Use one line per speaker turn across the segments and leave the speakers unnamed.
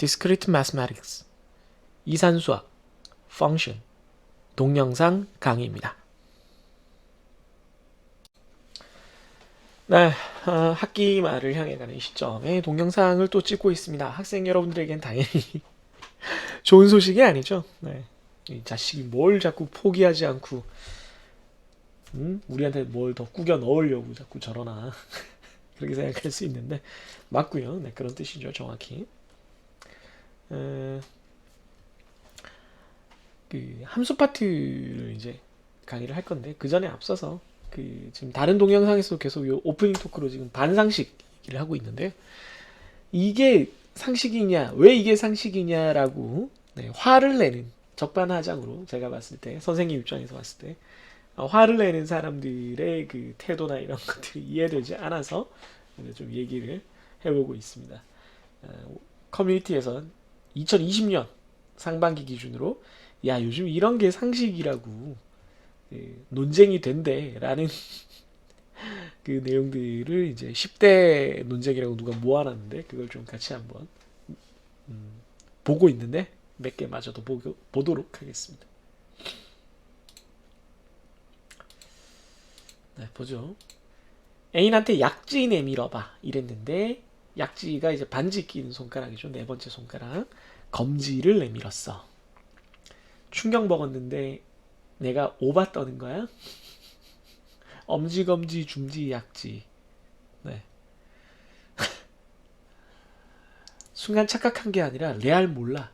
Discrete Mathematics, 이산수학, Function, 동영상 강의입니다. 네, 학기 말을 향해 가는 시점에 동영상을 또 찍고 있습니다. 학생 여러분들에겐 당연히 좋은 소식이 아니죠. 네, 이 자식이 뭘 자꾸 포기하지 않고 우리한테 뭘 더 꾸겨 넣으려고 자꾸 저러나 그렇게 생각할 수 있는데 맞고요. 네, 그런 뜻이죠, 정확히. 그 함수 파트를 이제 강의를 할 건데 그 전에 앞서서 그 지금 다른 동영상에서 계속 요 오프닝 토크로 지금 반상식 얘기를 하고 있는데 이게 상식이냐, 왜 이게 상식이냐라고 네, 화를 내는 적반하장으로 제가 봤을 때 선생님 입장에서 봤을 때 화를 내는 사람들의 그 태도나 이런 것들이 이해되지 않아서 좀 얘기를 해보고 있습니다. 커뮤니티에선 2020년 상반기 기준으로 야 요즘 이런 게 상식이라고 논쟁이 된대라는 그 내용들을 이제 10대 논쟁이라고 누가 모아놨는데 그걸 좀 같이 한번 보고 있는데 몇 개 마저도 보도록 하겠습니다. 네, 보죠. 애인한테 약지 내밀어봐 이랬는데 약지가 이제 반지 끼는 손가락이죠. 네 번째 손가락. 검지를 내밀었어. 충격 먹었는데 내가 오바 떠는 거야? 엄지, 검지, 중지, 약지. 네. 순간 착각한 게 아니라 레알 몰라.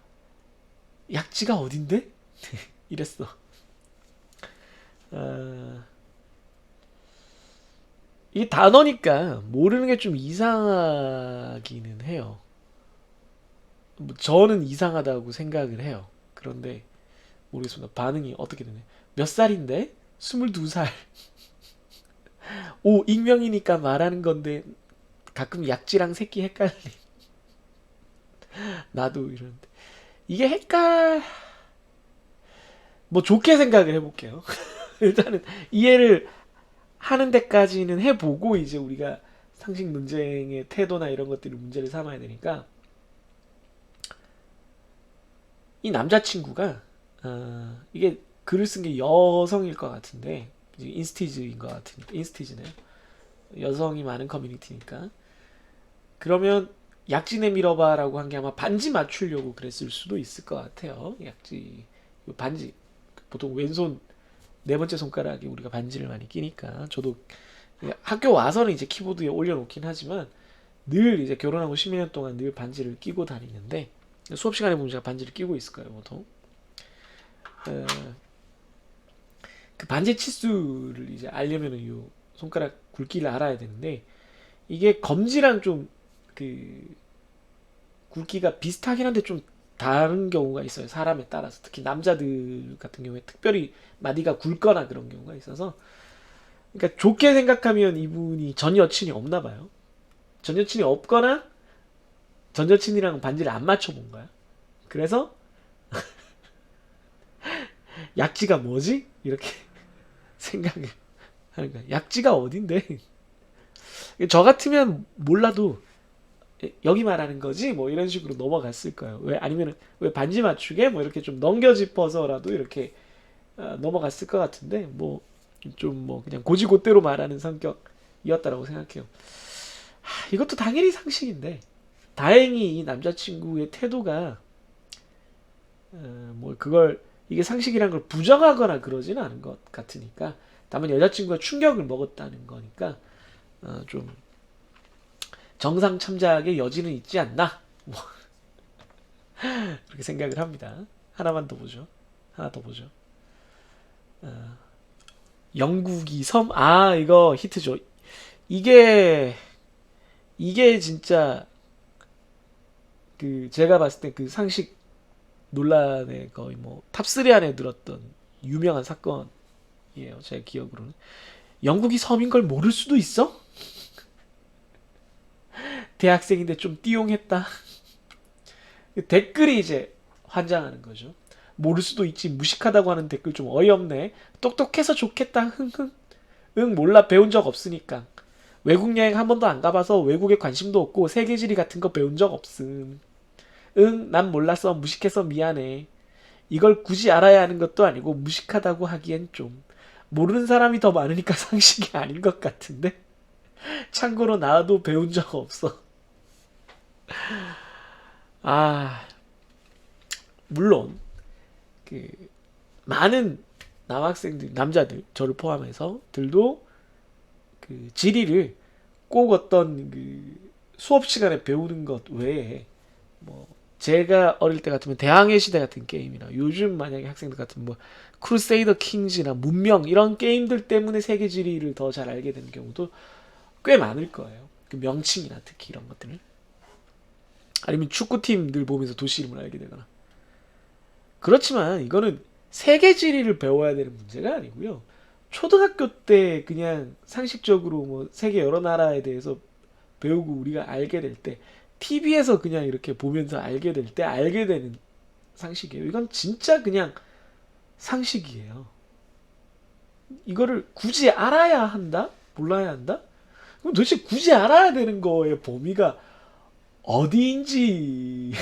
약지가 어딘데? 이랬어. 이게 단어니까 모르는 게 좀 이상하기는 해요. 뭐 저는 이상하다고 생각을 해요. 그런데 모르겠습니다. 반응이 어떻게 되네. 몇 살인데? 22살. 오, 익명이니까 말하는 건데 가끔 약지랑 새끼 헷갈리. 나도 이러는데. 이게 뭐 좋게 생각을 해볼게요. 일단은 이해를 하는 데까지는 해보고 이제 우리가 상식 논쟁의 태도나 이런 것들을 문제를 삼아야 되니까 이 남자친구가 이게 글을 쓴 게 여성일 것 같은데 인스티즈인 것 같으니까 인스티즈네요. 여성이 많은 커뮤니티니까 그러면 약지 내밀어봐라고 한 게 아마 반지 맞추려고 그랬을 수도 있을 것 같아요. 약지 반지 보통 왼손 네 번째 손가락에 우리가 반지를 많이 끼니까 저도 학교 와서는 이제 키보드에 올려놓긴 하지만 늘 이제 결혼하고 12년 동안 늘 반지를 끼고 다니는데 수업 시간에 보면 제가 반지를 끼고 있을 거예요 보통. 그 반지 치수를 이제 알려면은 요 손가락 굵기를 알아야 되는데 이게 검지랑 좀 그 굵기가 비슷하긴 한데 좀 다른 경우가 있어요. 사람에 따라서 특히 남자들 같은 경우에 특별히 마디가 굵거나 그런 경우가 있어서 그러니까 좋게 생각하면 이분이 전 여친이 없나 봐요. 전 여친이 없거나 전 여친이랑 반지를 안 맞춰본 거야. 그래서 약지가 뭐지? 이렇게 생각을 하는 거야. 약지가 어딘데? 저 같으면 몰라도 여기 말하는 거지? 뭐 이런 식으로 넘어갔을 거예요. 왜 아니면 왜 반지 맞추게? 뭐 이렇게 좀 넘겨 짚어서라도 이렇게 넘어갔을 것 같은데 뭐 좀 뭐 그냥 고지고대로 말하는 성격이었다라고 생각해요. 이것도 당연히 상식인데 다행히 이 남자친구의 태도가 뭐 그걸 이게 상식이란 걸 부정하거나 그러지는 않은 것 같으니까 다만 여자친구가 충격을 먹었다는 거니까 좀 정상 참작의 여지는 있지 않나 뭐 그렇게 생각을 합니다. 하나만 더 보죠. 하나 더 보죠. 영국이 섬, 이거 히트죠. 이게 진짜 그 제가 봤을 때 그 상식 논란에 거의 뭐 탑3 안에 들었던 유명한 사건이에요. 제 기억으로는. 영국이 섬인 걸 모를 수도 있어? 대학생인데 좀 띠용했다. 댓글이 이제 환장하는 거죠. 모를 수도 있지 무식하다고 하는 댓글 좀 어이없네. 똑똑해서 좋겠다. 흥흥. 응 몰라 배운 적 없으니까. 외국 여행 한 번도 안 가봐서 외국에 관심도 없고 세계지리 같은 거 배운 적 없음. 응, 난 몰랐어. 무식해서 미안해. 이걸 굳이 알아야 하는 것도 아니고 무식하다고 하기엔 좀. 모르는 사람이 더 많으니까 상식이 아닌 것 같은데. 참고로 나도 배운 적 없어. 아, 물론 그 많은 남학생들, 남자들, 저를 포함해서 들도 그 지리를 꼭 어떤 그 수업 시간에 배우는 것 외에 뭐 제가 어릴 때 같으면 대항해 시대 같은 게임이나 요즘 만약에 학생들 같으면 뭐 크루세이더 킹즈나 문명 이런 게임들 때문에 세계 지리를 더 잘 알게 되는 경우도 꽤 많을 거예요. 그 명칭이나 특히 이런 것들을. 아니면 축구팀들 보면서 도시 이름을 알게 되거나. 그렇지만 이거는 세계 지리를 배워야 되는 문제가 아니고요. 초등학교 때 그냥 상식적으로 뭐 세계 여러 나라에 대해서 배우고 우리가 알게 될 때, TV에서 그냥 이렇게 보면서 알게 될 때 알게 되는 상식이에요. 이건 진짜 그냥 상식이에요. 이거를 굳이 알아야 한다? 몰라야 한다? 그럼 도대체 굳이 알아야 되는 거의 범위가 어디인지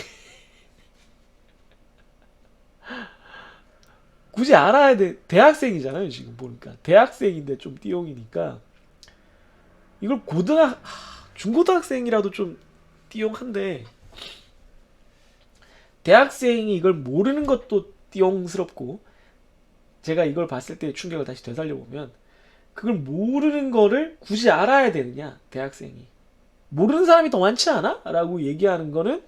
굳이 알아야 돼. 대학생이잖아요, 지금 보니까. 대학생인데 좀 띠용이니까. 이걸 중고등학생이라도 좀 띠용한데, 대학생이 이걸 모르는 것도 띠용스럽고, 제가 이걸 봤을 때 충격을 다시 되살려보면, 그걸 모르는 거를 굳이 알아야 되느냐, 대학생이. 모르는 사람이 더 많지 않아? 라고 얘기하는 거는,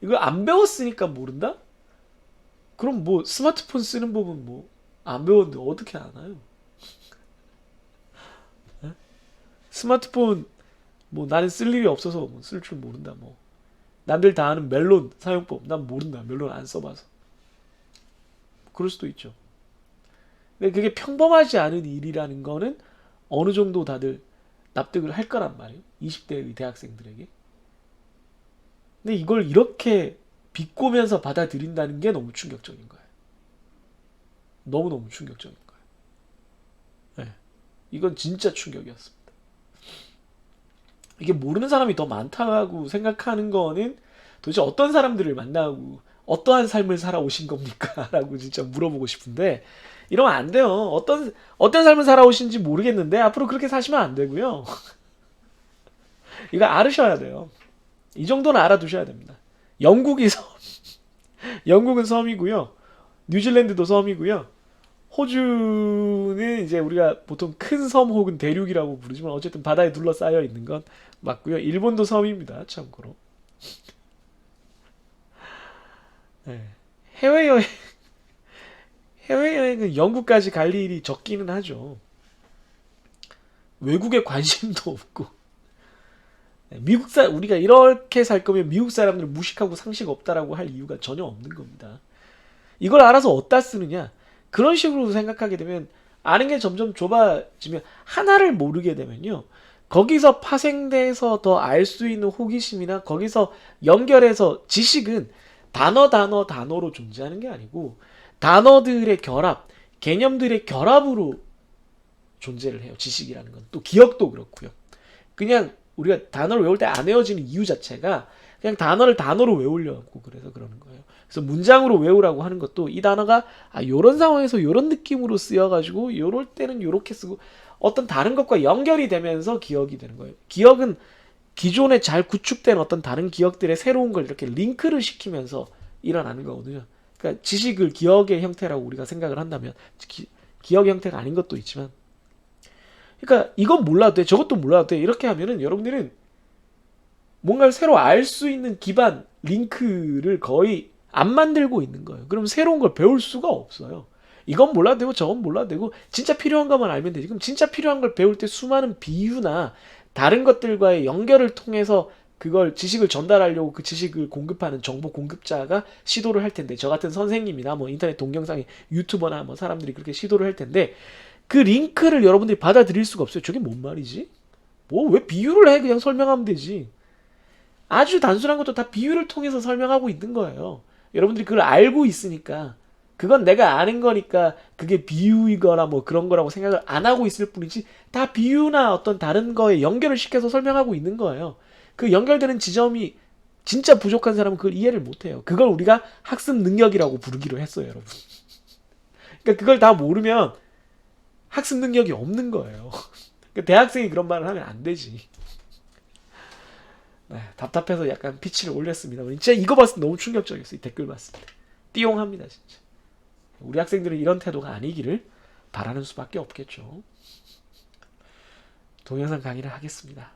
이걸 안 배웠으니까 모른다? 그럼 뭐, 스마트폰 쓰는 법은 뭐, 안 배웠는데 어떻게 아나요? 스마트폰 뭐 나는 쓸 일이 없어서 뭐 쓸 줄 모른다 뭐 남들 다 아는 멜론 사용법 난 모른다 멜론 안 써봐서 그럴 수도 있죠. 근데 그게 평범하지 않은 일이라는 거는 어느 정도 다들 납득을 할 거란 말이에요. 20대의 대학생들에게. 근데 이걸 이렇게 비꼬면서 받아들인다는 게 너무 충격적인 거예요. 너무너무 충격적인 거예요. 네. 이건 진짜 충격이었습니다. 이게 모르는 사람이 더 많다고 생각하는 거는 도대체 어떤 사람들을 만나고 어떠한 삶을 살아오신 겁니까? 라고 진짜 물어보고 싶은데 이러면 안 돼요. 어떤 삶을 살아오신지 모르겠는데 앞으로 그렇게 사시면 안 되고요. 이거 알으셔야 돼요. 이 정도는 알아두셔야 됩니다. 영국이 섬, 영국은 섬이고요. 뉴질랜드도 섬이고요. 호주는 이제 우리가 보통 큰 섬 혹은 대륙이라고 부르지만 어쨌든 바다에 둘러싸여 있는 건 맞고요. 일본도 섬입니다. 참고로. 네. 해외여행 해외여행은 영국까지 갈 일이 적기는 하죠. 외국에 관심도 없고. 네, 우리가 이렇게 살 거면 미국 사람들 무식하고 상식 없다라고 할 이유가 전혀 없는 겁니다. 이걸 알아서 어디다 쓰느냐? 그런 식으로 생각하게 되면 아는 게 점점 좁아지면 하나를 모르게 되면요. 거기서 파생돼서 더 알 수 있는 호기심이나 거기서 연결해서 지식은 단어로 존재하는 게 아니고 단어들의 결합, 개념들의 결합으로 존재를 해요. 지식이라는 건. 또 기억도 그렇고요. 그냥 우리가 단어를 외울 때 안 외워지는 이유 자체가 그냥 단어를 단어로 외우려고 그래서 그러는 거예요. 그래서 문장으로 외우라고 하는 것도 이 단어가 요런 상황에서 요런 느낌으로 쓰여가지고 요럴 때는 요렇게 쓰고 어떤 다른 것과 연결이 되면서 기억이 되는 거예요. 기억은 기존에 잘 구축된 어떤 다른 기억들의 새로운 걸 이렇게 링크를 시키면서 일어나는 거거든요. 그러니까 지식을 기억의 형태라고 우리가 생각을 한다면 기억의 형태가 아닌 것도 있지만 그러니까 이건 몰라도 돼 저것도 몰라도 돼 이렇게 하면은 여러분들은 뭔가를 새로 알 수 있는 기반 링크를 거의 안 만들고 있는 거예요. 그럼 새로운 걸 배울 수가 없어요. 이건 몰라도 되고 저건 몰라도 되고 진짜 필요한 것만 알면 되지. 그럼 진짜 필요한 걸 배울 때 수많은 비유나 다른 것들과의 연결을 통해서 그걸 지식을 전달하려고 그 지식을 공급하는 정보 공급자가 시도를 할 텐데 저 같은 선생님이나 뭐 인터넷 동영상의 유튜버나 뭐 사람들이 그렇게 시도를 할 텐데 그 링크를 여러분들이 받아들일 수가 없어요. 저게 뭔 말이지? 뭐 왜 비유를 해? 그냥 설명하면 되지. 아주 단순한 것도 다 비유를 통해서 설명하고 있는 거예요. 여러분들이 그걸 알고 있으니까 그건 내가 아는 거니까 그게 비유이거나 뭐 그런 거라고 생각을 안 하고 있을 뿐이지 다 비유나 어떤 다른 거에 연결을 시켜서 설명하고 있는 거예요. 그 연결되는 지점이 진짜 부족한 사람은 그걸 이해를 못해요. 그걸 우리가 학습 능력이라고 부르기로 했어요, 여러분. 그러니까 그걸 다 모르면 학습 능력이 없는 거예요. 그러니까 대학생이 그런 말을 하면 안 되지. 네, 답답해서 약간 피치를 올렸습니다. 진짜 이거 봤을 때 너무 충격적이었어요. 이 댓글 봤을 때. 띠용합니다, 진짜. 우리 학생들은 이런 태도가 아니기를 바라는 수밖에 없겠죠. 동영상 강의를 하겠습니다.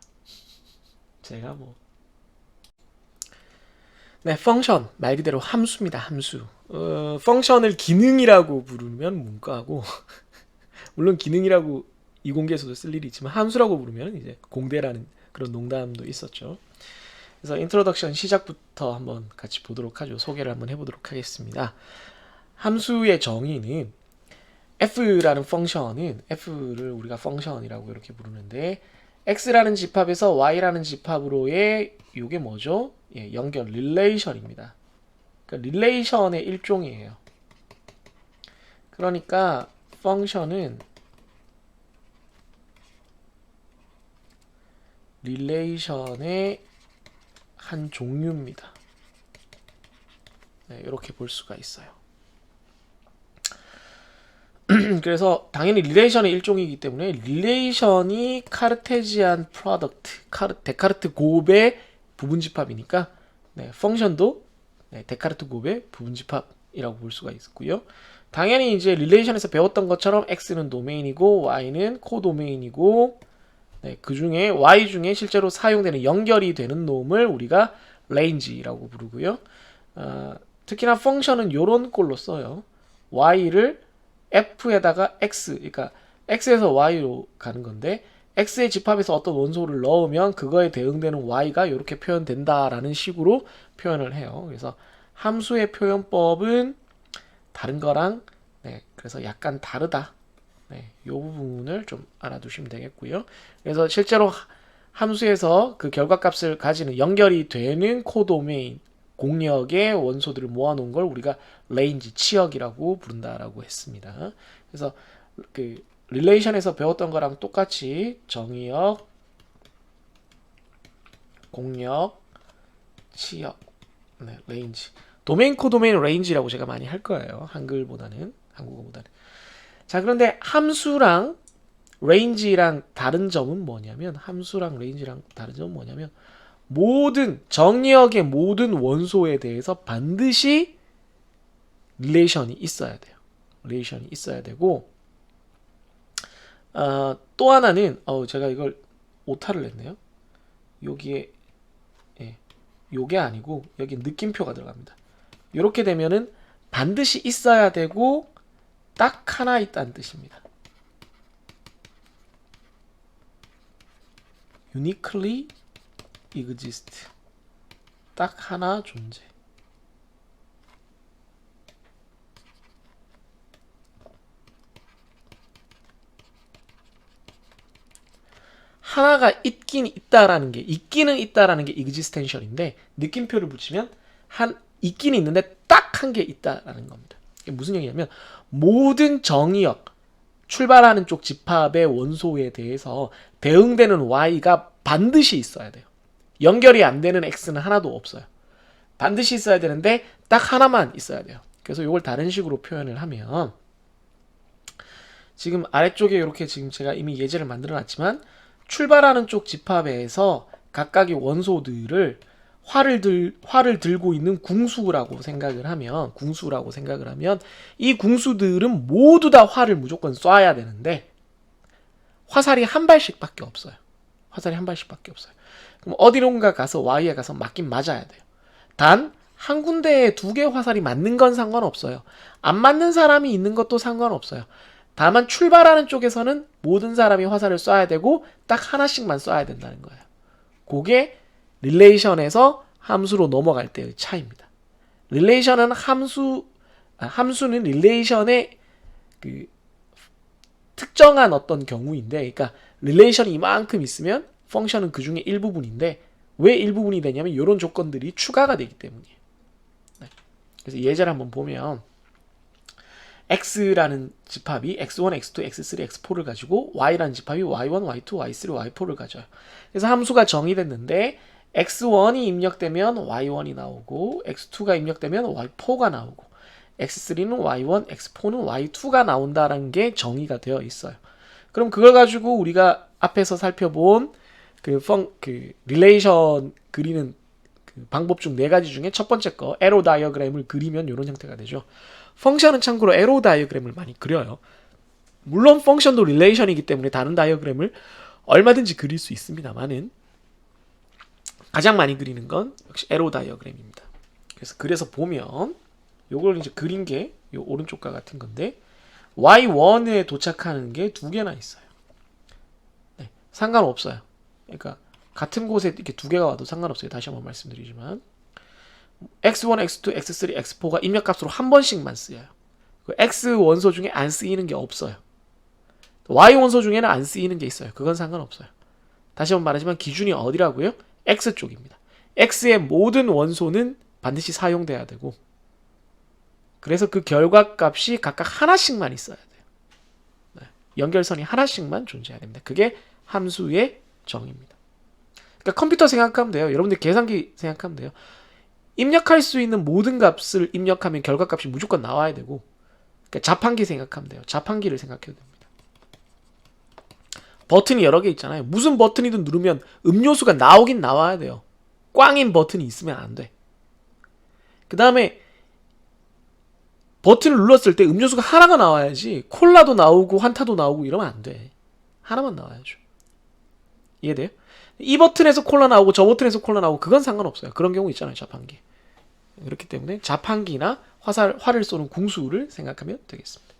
제가 뭐 네, 펑션 말 그대로 함수입니다. 함수. 펑션을 기능이라고 부르면 문과고 물론 기능이라고 이공계에서도 쓸 일이 있지만 함수라고 부르면 이제 공대라는 그런 농담도 있었죠. 그래서 인트로덕션 시작부터 한번 같이 보도록 하죠. 소개를 한번 해보도록 하겠습니다. 함수의 정의는 f라는 펑션은 f를 우리가 펑션이라고 이렇게 부르는데 x라는 집합에서 y라는 집합으로의 이게 뭐죠? 예, 연결 릴레이션입니다. 그러니까 릴레이션의 일종이에요. 그러니까 펑션은 릴레이션의 한 종류입니다. 네, 이렇게 볼 수가 있어요. 그래서 당연히 릴레이션의 일종이기 때문에 릴레이션이 카르테지안 프로덕트, 데카르트 곱의 부분집합이니까 네, 펑션도 네, 데카르트 곱의 부분집합이라고 볼 수가 있고요. 당연히 이제 릴레이션에서 배웠던 것처럼 x는 도메인이고 y는 코도메인이고 네, 그 중에 y 중에 실제로 사용되는 연결이 되는 놈을 우리가 레인지라고 부르고요. 특히나 펑션은 요런 꼴로 써요. y를 f에다가 x, 그러니까 x에서 y로 가는 건데 x의 집합에서 어떤 원소를 넣으면 그거에 대응되는 y가 이렇게 표현된다라는 식으로 표현을 해요. 그래서 함수의 표현법은 다른 거랑 네, 그래서 약간 다르다. 네, 이 부분을 좀 알아두시면 되겠고요. 그래서 실제로 함수에서 그 결과값을 가지는 연결이 되는 코도메인 공역의 원소들을 모아놓은 걸 우리가 레인지, 치역이라고 부른다라고 했습니다. 그래서 그 릴레이션에서 배웠던 거랑 똑같이 정의역, 공역, 치역, 네, 레인지. 도메인, 코도메인, 레인지라고 제가 많이 할 거예요. 한글보다는, 한국어보다는. 자, 그런데 함수랑 레인지랑 다른 점은 뭐냐면, 함수랑 레인지랑 다른 점은 뭐냐면, 모든 정의역의 모든 원소에 대해서 반드시 릴레이션이 있어야 돼요. 릴레이션이 있어야 되고 또 하나는 제가 이걸 오타를 냈네요. 여기에 예, 요게 아니고 여기 느낌표가 들어갑니다. 이렇게 되면은 반드시 있어야 되고 딱 하나 있다는 뜻입니다. uniquely exist. 딱 하나 존재. 하나가 있긴 있다라는 게 있기는 있다라는 게 existential인데 느낌표를 붙이면 있긴 있는데 딱 한 게 있다라는 겁니다. 이게 무슨 얘기냐면 모든 정의역 출발하는 쪽 집합의 원소에 대해서 대응되는 y가 반드시 있어야 돼요. 연결이 안 되는 x는 하나도 없어요. 반드시 있어야 되는데 딱 하나만 있어야 돼요. 그래서 이걸 다른 식으로 표현을 하면 지금 아래쪽에 이렇게 지금 제가 이미 예제를 만들어 놨지만 출발하는 쪽 집합에서 각각의 원소들을 활을 들고 있는 궁수라고 생각을 하면 이 궁수들은 모두 다 활을 무조건 쏴야 되는데 화살이 한 발씩밖에 없어요. 그럼 어디론가 가서 Y에 가서 맞긴 맞아야 돼요. 단 한 군데에 두 개의 화살이 맞는 건 상관없어요. 안 맞는 사람이 있는 것도 상관없어요. 다만 출발하는 쪽에서는 모든 사람이 화살을 쏴야 되고 딱 하나씩만 쏴야 된다는 거예요. 그게 릴레이션에서 함수로 넘어갈 때의 차이입니다. 릴레이션은 함수는 릴레이션의 그 특정한 어떤 경우인데, 그러니까 릴레이션이 이만큼 있으면 펑션은 그 중에 일부분인데 왜 일부분이 되냐면 이런 조건들이 추가가 되기 때문이에요. 네. 그래서 예제를 한번 보면 x라는 집합이 x1, x2, x3, x4를 가지고 y라는 집합이 y1, y2, y3, y4를 가져요. 그래서 함수가 정의됐는데 x1이 입력되면 y1이 나오고 x2가 입력되면 y4가 나오고 x3는 y1, x4는 y2가 나온다라는 게 정의가 되어 있어요. 그럼 그걸 가지고 우리가 앞에서 살펴본 그 릴레이션 그리는 그 방법 중 네 가지 중에 첫 번째 거 에로 다이어그램을 그리면 이런 형태가 되죠. 펑션은 참고로 에로 다이어그램을 많이 그려요. 물론 펑션도 릴레이션이기 때문에 다른 다이어그램을 얼마든지 그릴 수 있습니다만은 가장 많이 그리는 건 역시 에로 다이어그램입니다. 그래서 보면 요걸 이제 그린 게 요 오른쪽과 같은 건데 y1에 도착하는 게 두 개나 있어요. 네, 상관없어요. 그러니까 같은 곳에 이렇게 두 개가 와도 상관없어요. 다시 한번 말씀드리지만 x1, x2, x3, x4가 입력값으로 한 번씩만 쓰여요. 그 x 원소 중에 안 쓰이는 게 없어요. y 원소 중에는 안 쓰이는 게 있어요. 그건 상관없어요. 다시 한번 말하지만 기준이 어디라고요? x 쪽입니다. x의 모든 원소는 반드시 사용돼야 되고 그래서 그 결과값이 각각 하나씩만 있어야 돼요. 네. 연결선이 하나씩만 존재해야 됩니다. 그게 함수의 정의입니다. 그러니까 컴퓨터 생각하면 돼요. 여러분들 계산기 생각하면 돼요. 입력할 수 있는 모든 값을 입력하면 결과값이 무조건 나와야 되고 그러니까 자판기 생각하면 돼요. 자판기를 생각해도 됩니다. 버튼이 여러 개 있잖아요. 무슨 버튼이든 누르면 음료수가 나오긴 나와야 돼요. 꽝인 버튼이 있으면 안 돼. 그 다음에 버튼을 눌렀을 때 음료수가 하나가 나와야지 콜라도 나오고 환타도 나오고 이러면 안 돼. 하나만 나와야죠. 이해돼요? 이 버튼에서 콜라 나오고 저 버튼에서 콜라 나오고 그건 상관없어요. 그런 경우 있잖아요. 자판기. 그렇기 때문에 자판기나 활을 쏘는 궁수를 생각하면 되겠습니다.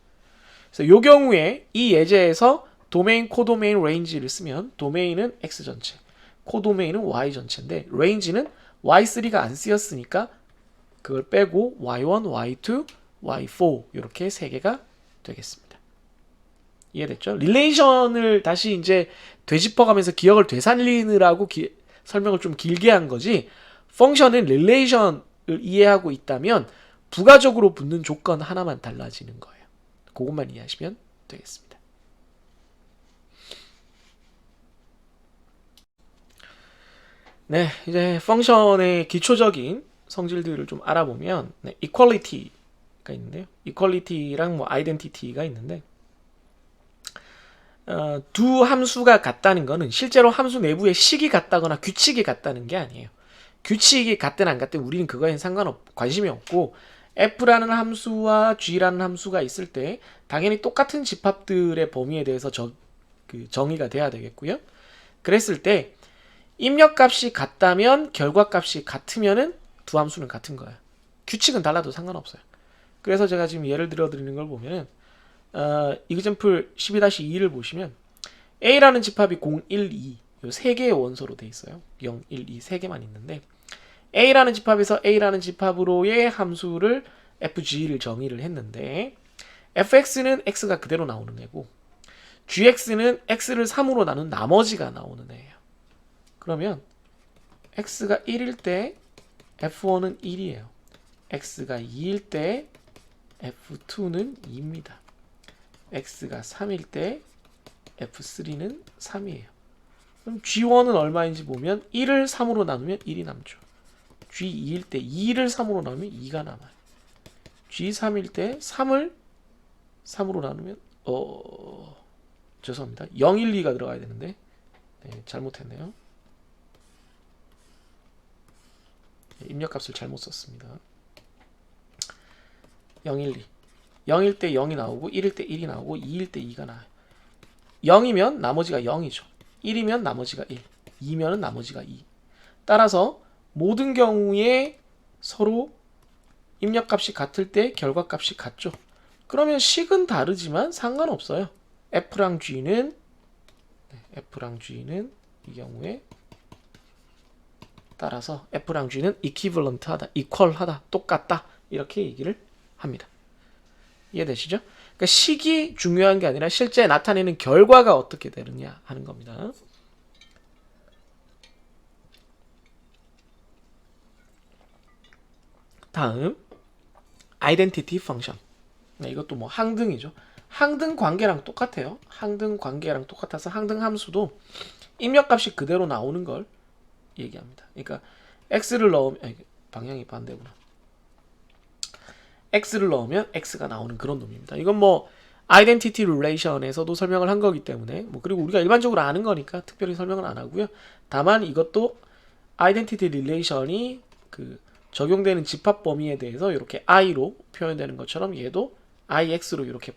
그래서 이 경우에 이 예제에서 도메인, 코도메인, 레인지를 쓰면 도메인은 X 전체, 코도메인은 Y 전체인데 레인지는 Y3가 안 쓰였으니까 그걸 빼고 Y1, Y2, Y4 이렇게 세 개가 되겠습니다. 이해됐죠? 릴레이션을 다시 이제 되짚어가면서 기억을 되살리느라고 설명을 좀 길게 한 거지 펑션은 릴레이션을 이해하고 있다면 부가적으로 붙는 조건 하나만 달라지는 거예요. 그것만 이해하시면 되겠습니다. 네, 이제 펑션의 기초적인 성질들을 좀 알아보면 네, equality가 있는데요. equality랑 뭐 identity가 있는데 두 함수가 같다는 거는 실제로 함수 내부의 식이 같다거나 규칙이 같다는 게 아니에요. 규칙이 같든 안 같든 우리는 그거에는 관심이 없고 f라는 함수와 g라는 함수가 있을 때 당연히 똑같은 집합들의 범위에 대해서 정의가 돼야 되겠고요. 그랬을 때 입력값이 같다면 결과값이 같으면은 두 함수는 같은 거예요. 규칙은 달라도 상관없어요. 그래서 제가 지금 예를 들어 드리는 걸 보면은 example 12-2를 보시면 A라는 집합이 0, 1, 2 요 세 개의 원소로 돼 있어요. 0, 1, 2 세 개만 있는데 A라는 집합에서 A라는 집합으로의 함수를 fg를 정의를 했는데 fx는 x가 그대로 나오는 애고 gx는 x를 3으로 나눈 나머지가 나오는 애예요. 그러면 x가 1일 때 f1은 1이에요. x가 2일 때 f2는 2입니다. x가 3일 때 f3는 3이에요. 그럼 g1은 얼마인지 보면 1을 3으로 나누면 1이 남죠. g2일 때 2를 3으로 나누면 2가 남아요. g3일 때 3을 3으로 나누면 죄송합니다. 0, 1, 2가 들어가야 되는데 네, 잘못했네요. 입력값을 잘못 썼습니다. 0, 1, 2 0일 때 0이 나오고 1일 때 1이 나오고 2일 때 2가 나와요. 0이면 나머지가 0이죠. 1이면 나머지가 1 2면은 나머지가 2 따라서 모든 경우에 서로 입력값이 같을 때 결과값이 같죠. 그러면 식은 다르지만 상관없어요. F랑 G는 이 경우에 따라서 F랑 G는 equivalent하다, equal하다, 똑같다 이렇게 얘기를 합니다. 이해되시죠? 그러니까 식이 중요한 게 아니라 실제 나타내는 결과가 어떻게 되느냐 하는 겁니다. 다음 identity function. 네, 이것도 뭐 항등이죠. 항등 관계랑 똑같아요. 항등 관계랑 똑같아서 항등 함수도 입력값이 그대로 나오는 걸 얘기합니다. 그러니까 x를 넣으면 방향이 반대구나. x를 넣으면 x가 나오는 그런 놈입니다. 이건 뭐 아이덴티티 릴레이션에서도 설명을 한 거기 때문에 뭐 그리고 우리가 일반적으로 아는 거니까 특별히 설명을 안 하고요. 다만 이것도 아이덴티티 릴레이션이 그 적용되는 집합 범위에 대해서 이렇게 i로 표현되는 것처럼 얘도 ix로 이렇게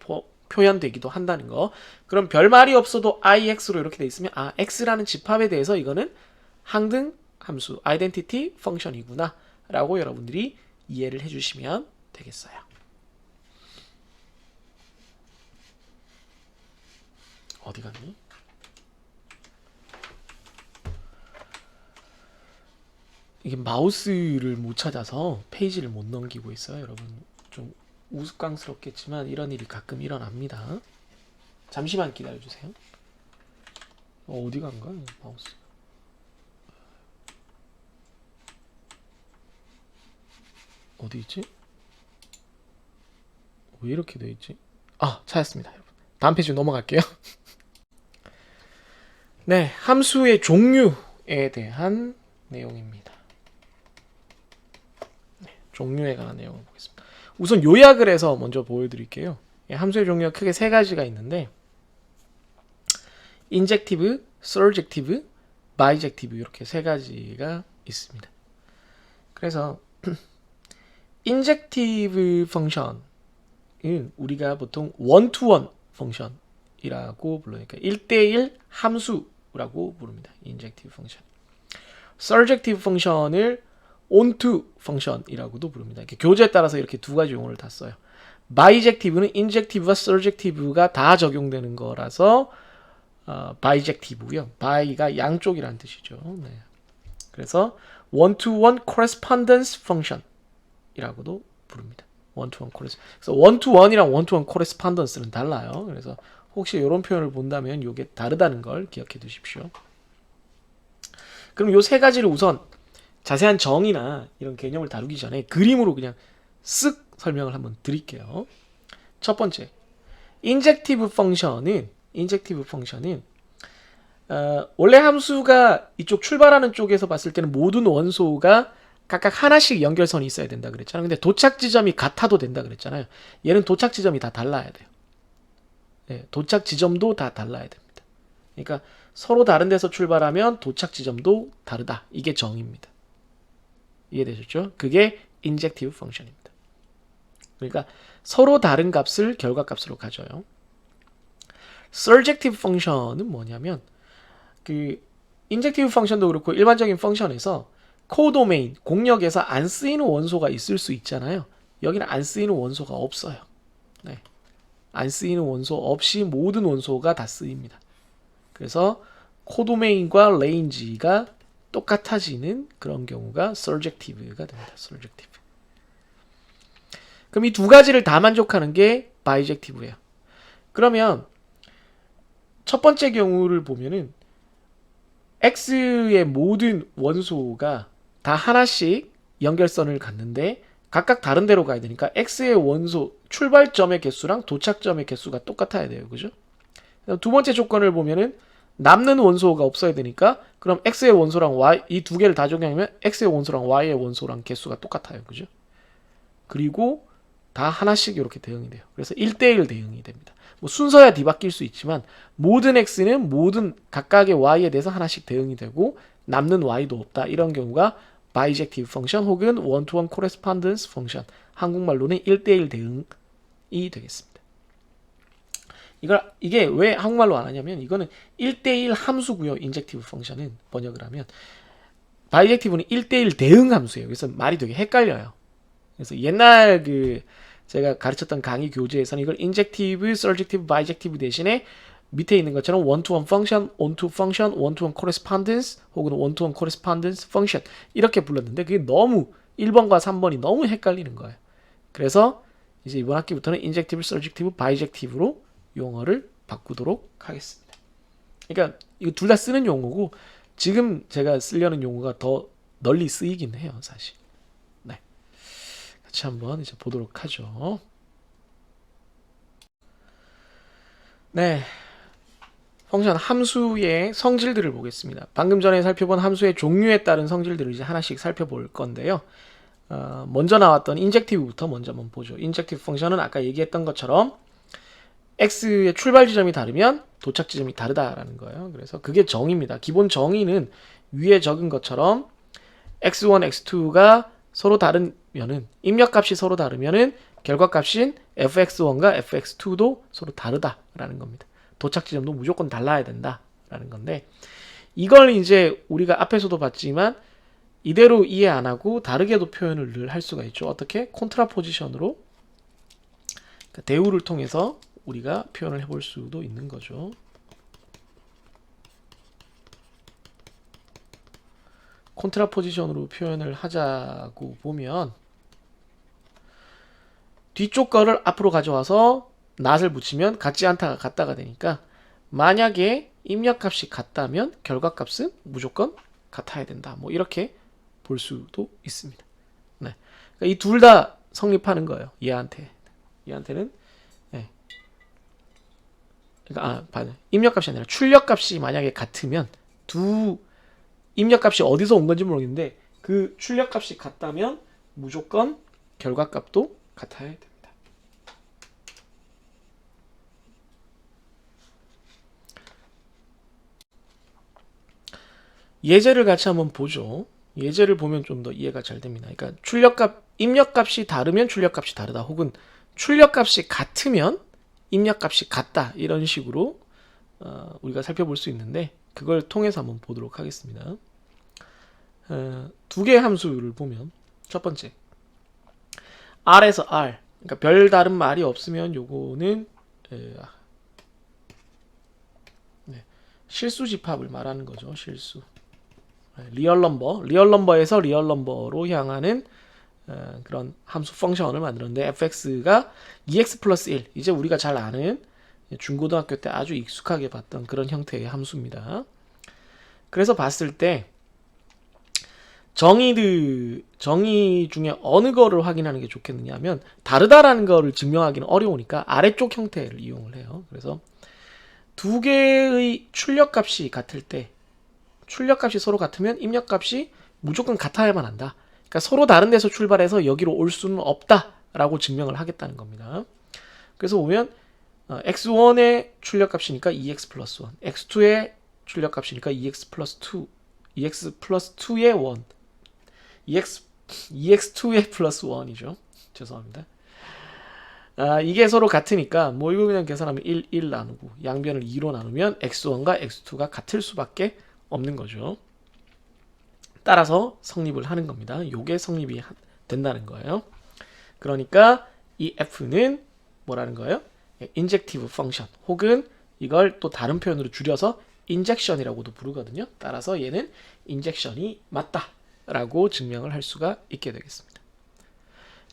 표현되기도 한다는 거. 그럼 별말이 없어도 ix로 이렇게 돼 있으면 x라는 집합에 대해서 이거는 항등 함수, 아이덴티티 펑션이구나 라고 여러분들이 이해를 해주시면 되겠어요. 어디 갔니? 이게 마우스를 못 찾아서 페이지를 못 넘기고 있어요. 여러분 좀 우스꽝스럽겠지만 이런 일이 가끔 일어납니다. 잠시만 기다려주세요. 어디 간 거야 마우스? 어디 있지? 왜 이렇게 돼 있지? 찾았습니다. 여러분. 다음 페이지 넘어갈게요. 네, 함수의 종류에 대한 내용입니다. 종류에 관한 내용을 보겠습니다. 우선 요약을 해서 먼저 보여드릴게요. 함수의 종류가 크게 세 가지가 있는데 인젝티브, 서젝티브, 바이젝티브 이렇게 세 가지가 있습니다. 그래서 인젝티브 펑션은 우리가 보통 원투원 펑션이라고 불러니까 1대1 함수라고 부릅니다. 인젝티브 펑션. 서젝티브 펑션을 onto 펑션이라고도 부릅니다. 이렇게 교재에 따라서 이렇게 두 가지 용어를 다 써요. 바이젝티브는 인젝티브와 서젝티브가 다 적용되는 거라서 바이젝티브고요. 바이가 양쪽이라는 뜻이죠. 네. 그래서 one-to-one correspondence function이라고도 부릅니다. one-to-one correspondence. 그래서 one-to-one이랑 one-to-one correspondence는 달라요. 그래서 혹시 이런 표현을 본다면 이게 다르다는 걸 기억해 두십시오. 그럼 요 세 가지를 우선 자세한 정의나 이런 개념을 다루기 전에 그림으로 그냥 쓱 설명을 한번 드릴게요. 첫 번째, 인젝티브 펑션은 원래 함수가 이쪽 출발하는 쪽에서 봤을 때는 모든 원소가 각각 하나씩 연결선이 있어야 된다 그랬잖아요. 근데 도착 지점이 같아도 된다 그랬잖아요. 얘는 도착 지점이 다 달라야 돼요. 네, 도착 지점도 다 달라야 됩니다. 그러니까 서로 다른 데서 출발하면 도착 지점도 다르다. 이게 정의입니다. 이해되셨죠? 그게 인젝티브 펑션입니다. 그러니까 서로 다른 값을 결과값으로 가져요. 서젝티브 펑션은 뭐냐면 그 인젝티브 펑션도 그렇고 일반적인 펑션에서 코도메인, 공역에서 안 쓰이는 원소가 있을 수 있잖아요. 여기는 안 쓰이는 원소가 없어요. 네. 안 쓰이는 원소 없이 모든 원소가 다 쓰입니다. 그래서 코도메인과 레인지가 똑같아지는 그런 경우가 서젝티브가 됩니다. 서젝티브. 그럼 이 두 가지를 다 만족하는 게 바이젝티브예요. 그러면 첫 번째 경우를 보면은 X의 모든 원소가 다 하나씩 연결선을 갖는데 각각 다른 데로 가야 되니까 X의 원소 출발점의 개수랑 도착점의 개수가 똑같아야 돼요. 그죠? 두 번째 조건을 보면은 남는 원소가 없어야 되니까 그럼 X의 원소랑 Y 이 두 개를 다 적용하면 X의 원소랑 Y의 원소랑 개수가 똑같아요. 그죠? 그리고 다 하나씩 이렇게 대응이 돼요. 그래서 1대1 대응이 됩니다. 뭐 순서야 뒤바뀔 수 있지만 모든 X는 모든 각각의 Y에 대해서 하나씩 대응이 되고 남는 Y도 없다. 이런 경우가 바이젝티브 펑션 혹은 one-to-one correspondence 펑션 한국말로는 1대1 대응이 되겠습니다. 이게 왜 한국말로 안 하냐면 이거는 1대1 함수고요. 인젝티브 펑션은 번역을 하면 바이젝티브는 1대1 대응 함수예요. 그래서 말이 되게 헷갈려요. 그래서 옛날 제가 가르쳤던 강의 교재에서는 이걸 인젝티브, 서젝티브, 바이젝티브 대신에 밑에 있는 것처럼 one-to-one function, on-to function, one-to-one correspondence 혹은 one-to-one correspondence function 이렇게 불렀는데 그게 너무 1번과 3번이 너무 헷갈리는 거예요. 그래서 이제 이번 학기부터는 인젝티브, 서젝티브, 바이젝티브로 용어를 바꾸도록 하겠습니다. 그러니까 이거 둘 다 쓰는 용어고 지금 제가 쓰려는 용어가 더 널리 쓰이긴 해요, 사실. 네, 같이 한번 이제 보도록 하죠. 네, 펑션 함수의 성질들을 보겠습니다. 방금 전에 살펴본 함수의 종류에 따른 성질들을 이제 하나씩 살펴볼 건데요. 먼저 나왔던 인젝티브부터 먼저 한번 보죠. 인젝티브 펑션은 아까 얘기했던 것처럼 x의 출발 지점이 다르면 도착 지점이 다르다라는 거예요. 그래서 그게 정의입니다. 기본 정의는 위에 적은 것처럼 x1, x2가 서로 다르면은 입력값이 서로 다르면은 결과값인 fx1과 fx2도 서로 다르다라는 겁니다. 도착 지점도 무조건 달라야 된다라는 건데 이걸 이제 우리가 앞에서도 봤지만 이대로 이해 안 하고 다르게도 표현을 늘 할 수가 있죠. 어떻게? 콘트라포지션으로 그러니까 대우를 통해서 우리가 표현을 해볼 수도 있는 거죠. 콘트라포지션으로 표현을 하자고 보면 뒤쪽 거를 앞으로 가져와서 낫을 붙이면 같지 않다가 같다가 되니까 만약에 입력값이 같다면 결과값은 무조건 같아야 된다. 뭐 이렇게 볼 수도 있습니다. 네. 그러니까 이 둘 다 성립하는 거예요. 얘한테는 네. 그러니까 입력값이 아니라 출력값이 만약에 같으면 두 입력값이 어디서 온 건지 모르겠는데 그 출력값이 같다면 무조건 결과값도 같아야 됩니다. 예제를 같이 한번 보죠. 예제를 보면 좀 더 이해가 잘 됩니다. 그러니까 입력값이 다르면 출력값이 다르다. 혹은 출력값이 같으면 입력값이 같다. 이런 식으로 우리가 살펴볼 수 있는데 그걸 통해서 한번 보도록 하겠습니다. 두 개의 함수를 보면 첫 번째 R에서 R 그러니까 별 다른 말이 없으면 요거는 실수 집합을 말하는 거죠. 실수 리얼 넘버에서 리얼 넘버로 향하는 그런 함수 펑션을 만들었는데 fx가 2x 플러스 1 이제 우리가 잘 아는 중고등학교 때 아주 익숙하게 봤던 그런 형태의 함수입니다. 그래서 봤을 때 정의 중에 어느 거를 확인하는 게 좋겠느냐 하면 다르다라는 거를 증명하기는 어려우니까 아래쪽 형태를 이용을 해요. 그래서 두 개의 출력값이 같을 때 출력값이 서로 같으면 입력값이 무조건 같아야만 한다. 그러니까 서로 다른 데서 출발해서 여기로 올 수는 없다라고 증명을 하겠다는 겁니다. 그래서 보면 x1의 출력값이니까 2x 플러스 1, x2의 출력값이니까 2x 플러스 2, 2x 플러스 2의 1, 2x2의 플러스 1이죠. 죄송합니다. 이게 서로 같으니까 뭐 이거 그냥 계산하면 1 나누고 양변을 2로 나누면 x1과 x2가 같을 수밖에 없는 거죠. 따라서 성립을 하는 겁니다. 요게 성립이 된다는 거예요. 그러니까 이 f는 뭐라는 거예요? 인젝티브 펑션 혹은 이걸 또 다른 표현으로 줄여서 인젝션이라고도 부르거든요. 따라서 얘는 인젝션이 맞다라고 증명을 할 수가 있게 되겠습니다.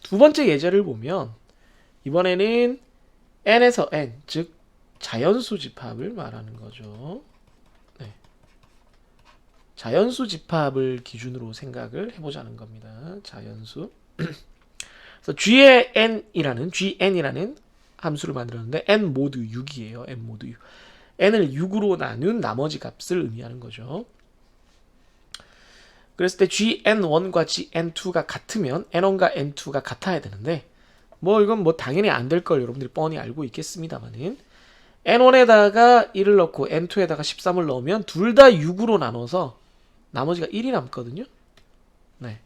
두 번째 예제를 보면 이번에는 n에서 n, 즉 자연수 집합을 말하는 거죠. 네. 자연수 집합을 기준으로 생각을 해보자는 겁니다. 자연수. 그래서 gn이라는 함수를 만들었는데 n 모두 6이에요. n 모두 6. n을 6으로 나눈 나머지 값을 의미하는 거죠. 그랬을 때 gn1과 gn2가 같으면 n1과 n2가 같아야 되는데 뭐 이건 뭐 당연히 안 될 걸 여러분들이 뻔히 알고 있겠습니다만은 n1에다가 1을 넣고 n2에다가 13을 넣으면 둘 다 6으로 나눠서 나머지가 1이 남거든요. 네.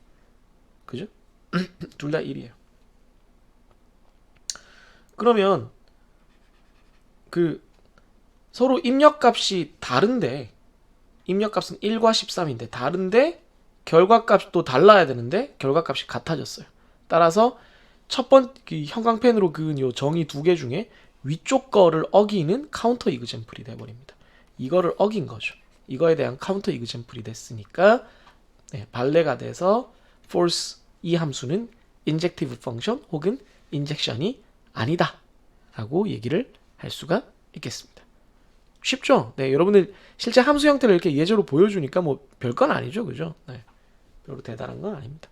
그죠? 둘 다 1이에요. 그러면 그 서로 입력값이 다른데 입력값은 1과 13인데 다른데 결과값도 달라야 되는데 결과값이 같아졌어요. 따라서 첫 번째 형광펜으로 그은 요 정의 두 개 중에 위쪽 거를 어기는 카운터 이그젬플이 돼버립니다. 이거를 어긴 거죠. 이거에 대한 카운터 이그젬플이 됐으니까 발레가 돼서 false 이 함수는 인젝티브 펑션 혹은 인젝션이 아니다 라고 얘기를 할 수가 있겠습니다. 쉽죠? 네, 여러분들 실제 함수 형태를 이렇게 예제로 보여주니까 뭐 별건 아니죠, 그죠? 네, 별로 대단한 건 아닙니다.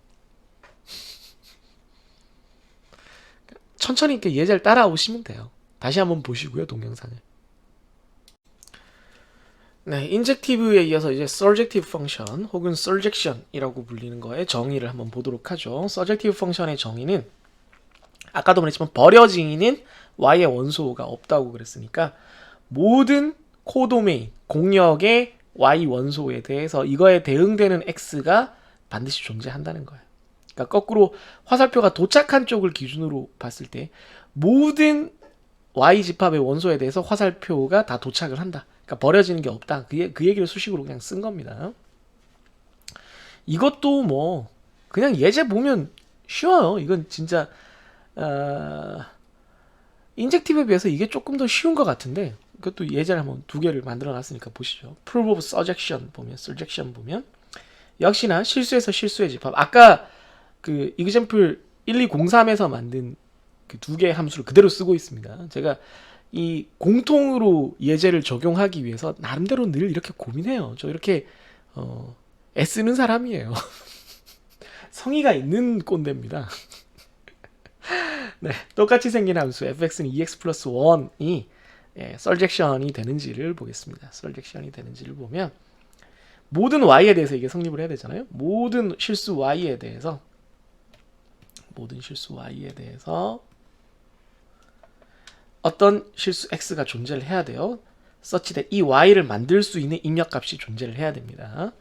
천천히 이렇게 예제를 따라오시면 돼요. 다시 한번 보시고요, 동영상을. 네, 인젝티브에 이어서 이제 surjective function 혹은 surjection이라고 불리는 거의 정의를 한번 보도록 하죠. surjective function의 정의는 아까도 말했지만 버려지는 y의 원소가 없다고 그랬으니까 모든 코도메인 공역의 y 원소에 대해서 이거에 대응되는 x가 반드시 존재한다는 거예요. 그러니까 거꾸로 화살표가 도착한 쪽을 기준으로 봤을 때 모든 y 집합의 원소에 대해서 화살표가 다 도착을 한다. 그러니까 버려지는 게 없다. 그 얘기를 수식으로 그냥 쓴 겁니다. 이것도 뭐 그냥 예제 보면 쉬워요. 이건 진짜 인젝티브에 비해서 이게 조금 더 쉬운 것 같은데 그것도 예제를 한번 두 개를 만들어 놨으니까 보시죠. Proof of surjection 보면 surjection 보면 역시나 실수에서 실수의 집합. 아까 그 example 1203에서 만든 그 두 개의 함수를 그대로 쓰고 있습니다. 제가 이 공통으로 예제를 적용하기 위해서 나름대로 늘 이렇게 고민해요. 저 이렇게 애쓰는 사람이에요. 성의가 있는 꼰대입니다. 네, 똑같이 생긴 함수 fx는 2x 플러스 1이 surjection이 되는지를 보겠습니다. surjection이 되는지를 보면 모든 y에 대해서 이게 성립을 해야 되잖아요. 모든 실수 y에 대해서 어떤 실수 x가 존재를 해야 돼요. such that 이 y를 만들 수 있는 입력값이 존재를 해야 됩니다.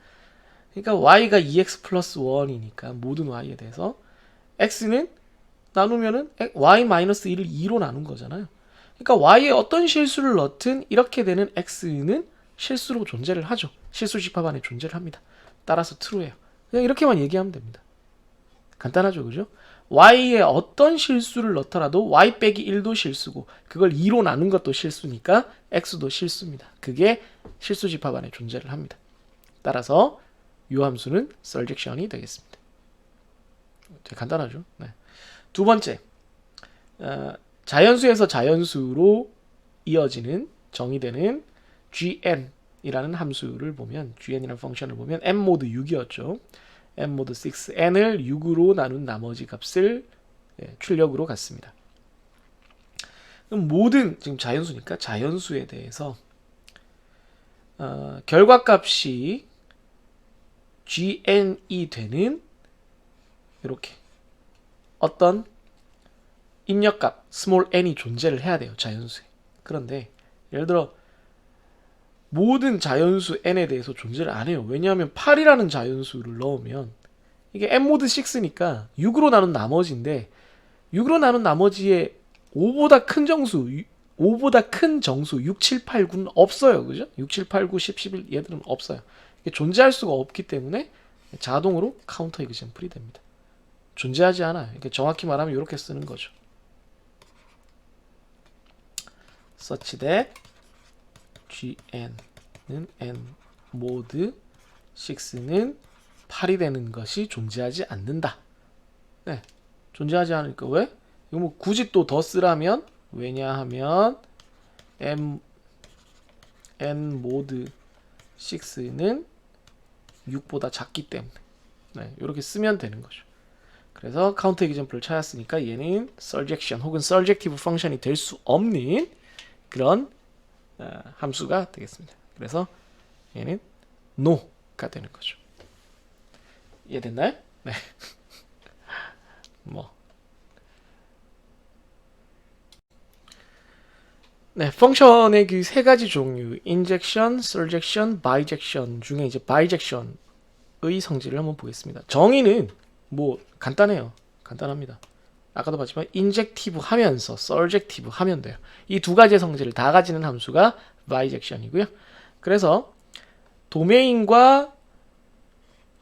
그러니까 y가 2x 플러스 1이니까 모든 y에 대해서 x는 나누면은 y-1을 2로 나눈 거잖아요. 그러니까 y에 어떤 실수를 넣든 이렇게 되는 x는 실수로 존재를 하죠. 실수 집합 안에 존재를 합니다. 따라서 true예요. 그냥 이렇게만 얘기하면 됩니다. 간단하죠, 그죠? y에 어떤 실수를 넣더라도 y 빼기 1도 실수고 그걸 2로 나눈 것도 실수니까 x도 실수입니다. 그게 실수 집합 안에 존재를 합니다. 따라서 이 함수는 surjection이 되겠습니다. 간단하죠? 네. 두 번째, 자연수에서 자연수로 이어지는 정의되는 gn이라는 함수를 보면 gn이라는 펑션을 보면 n 모드 6이었죠. n 모드 6, n을 6으로 나눈 나머지 값을 출력으로 갖습니다. 그럼 모든 지금 자연수니까 자연수에 대해서 결과값이 gn이 되는 이렇게 어떤 입력값 small n이 존재를 해야 돼요. 자연수에. 그런데 예를 들어 모든 자연수 n에 대해서 존재를 안 해요. 왜냐하면 8이라는 자연수를 넣으면 이게 n 모드 6니까 6으로 나눈 나머지인데 6으로 나눈 나머지에 5보다 큰 정수 6, 7, 8, 9는 없어요. 그죠? 6, 7, 8, 9, 10, 11 얘들은 없어요. 존재할 수가 없기 때문에 자동으로 카운터 example이 됩니다. 존재하지 않아요. 그러니까 정확히 말하면 이렇게 쓰는 거죠. such that gn은 n 모드 6는 8이 되는 것이 존재하지 않는다. 네, 존재하지 않으니까 왜? 이거 뭐 굳이 또 더 쓰라면 왜냐하면 n 모드 6는 6보다 작기 때문에 네, 이렇게 쓰면 되는 거죠. 그래서 카운터 example를 찾았으니까 얘는 surjection 혹은 surjective function이 될 수 없는 그런 함수가 되겠습니다. 그래서 얘는 no가 되는 거죠. 이해됐나요? 네. 네, 펑션의 그 세 가지 종류, injection, surjection, bijection 중에 이제 bijection의 성질을 한번 보겠습니다. 정의는 뭐 간단해요. 간단합니다. 아까도 봤지만 인젝티브 하면서 surjective 하면 돼요. 이 두 가지의 성질을 다 가지는 함수가 bijection이고요. 그래서 도메인과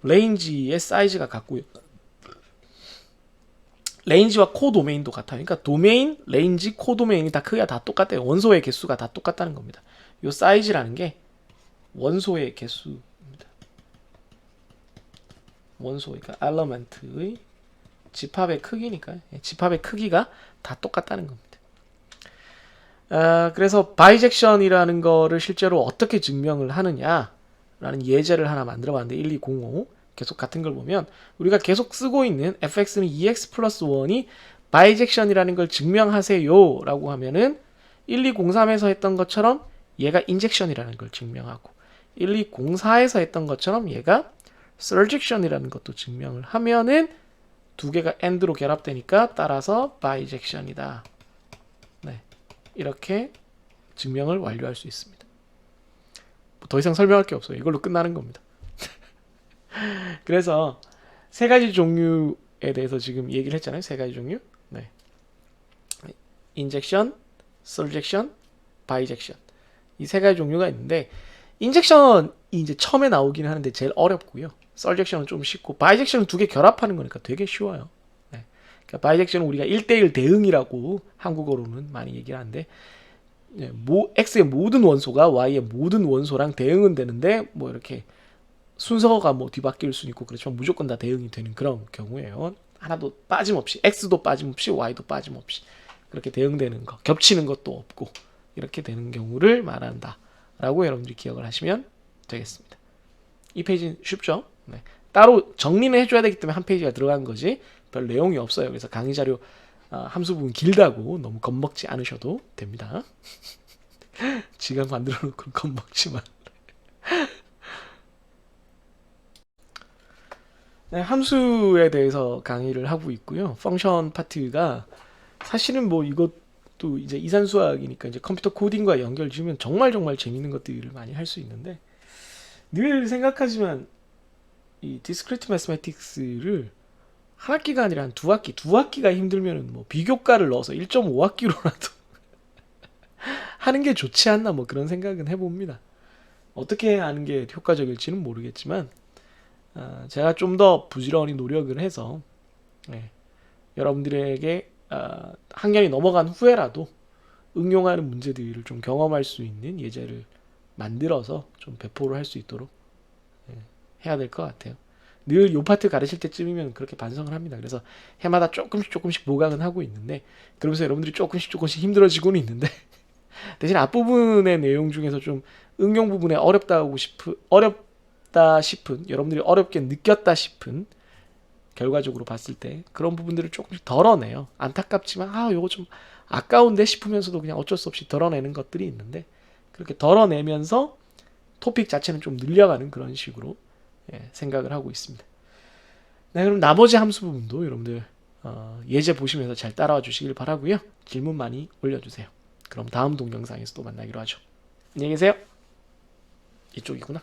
레인지의 사이즈가 같고요. 레인지와 코도메인도 같아요. 그러니까 도메인, 레인지, 코도메인이 다 크기가 다 똑같아요. 원소의 개수가 다 똑같다는 겁니다. 이 사이즈라는 게 원소의 개수입니다. 원소, 그러니까 element의 집합의 크기니까요. 집합의 크기가 다 똑같다는 겁니다. 그래서 바이젝션이라는 거를 실제로 어떻게 증명을 하느냐라는 예제를 하나 만들어 봤는데 1205 계속 같은 걸 보면 우리가 계속 쓰고 있는 fx는 2x 플러스 1이 바이젝션이라는 걸 증명하세요 라고 하면은 1203에서 했던 것처럼 얘가 인젝션이라는 걸 증명하고 1204에서 했던 것처럼 얘가 surjection이라는 것도 증명을 하면은 두 개가 and로 결합되니까 따라서 bijection이다. 네, 이렇게 증명을 완료할 수 있습니다. 더 이상 설명할 게 없어요. 이걸로 끝나는 겁니다. 그래서 세 가지 종류에 대해서 지금 얘기를 했잖아요. 세 가지 종류. 네. 인젝션, 설젝션, 바이젝션. 이 세 가지 종류가 있는데 인젝션이 이제 처음에 나오긴 하는데 제일 어렵고요. 설젝션은 좀 쉽고 바이젝션은 두 개 결합하는 거니까 되게 쉬워요. 네. 그러니까 바이젝션은 우리가 1대1 대응이라고 한국어로는 많이 얘기를 하는데 X의 모든 원소가 Y의 모든 원소랑 대응은 되는데 뭐 이렇게 순서가 뭐 뒤바뀔 수는 있고 그렇지만 무조건 다 대응이 되는 그런 경우예요. 하나도 빠짐없이 X도 빠짐없이 Y도 빠짐없이 그렇게 대응되는 거, 겹치는 것도 없고 이렇게 되는 경우를 말한다 라고 여러분들이 기억을 하시면 되겠습니다. 이 페이지는 쉽죠? 네. 따로 정리는 해줘야 되기 때문에 한 페이지가 들어간 거지 별 내용이 없어요. 그래서 강의 자료 함수 부분 길다고 너무 겁먹지 않으셔도 됩니다. 지가 만들어 놓고 겁먹지만. 네, 함수에 대해서 강의를 하고 있고요. 펑션 파트가 사실은 뭐 이것도 이제 이산수학이니까 이제 컴퓨터 코딩과 연결 지으면 정말 재밌는 것들을 많이 할 수 있는데 늘 생각하지만 이 디스크리트 매스매틱스를 한 학기가 아니라 한 두 학기가 힘들면은 뭐 비교과를 넣어서 1.5학기로라도 하는 게 좋지 않나 뭐 그런 생각은 해봅니다. 어떻게 하는 게 효과적일지는 모르겠지만 제가 좀 더 부지런히 노력을 해서 여러분들에게 학년이 넘어간 후에라도 응용하는 문제들을 좀 경험할 수 있는 예제를 만들어서 좀 배포를 할 수 있도록 해야 될 것 같아요. 늘 요 파트 가르칠 때쯤이면 그렇게 반성을 합니다. 그래서 해마다 조금씩 보강은 하고 있는데 그러면서 여러분들이 조금씩 힘들어지고는 있는데 대신 앞부분의 내용 중에서 좀 응용 부분에 어렵다 싶은 여러분들이 어렵게 느꼈다 싶은 결과적으로 봤을 때 그런 부분들을 조금씩 덜어내요. 안타깝지만 요거 좀 아까운데 싶으면서도 그냥 어쩔 수 없이 덜어내는 것들이 있는데 그렇게 덜어내면서 토픽 자체는 좀 늘려가는 그런 식으로 생각을 하고 있습니다. 네, 그럼 나머지 함수 부분도 여러분들 예제 보시면서 잘 따라와 주시길 바라고요. 질문 많이 올려주세요. 그럼 다음 동영상에서 또 만나기로 하죠. 안녕히 계세요. 이쪽이구나.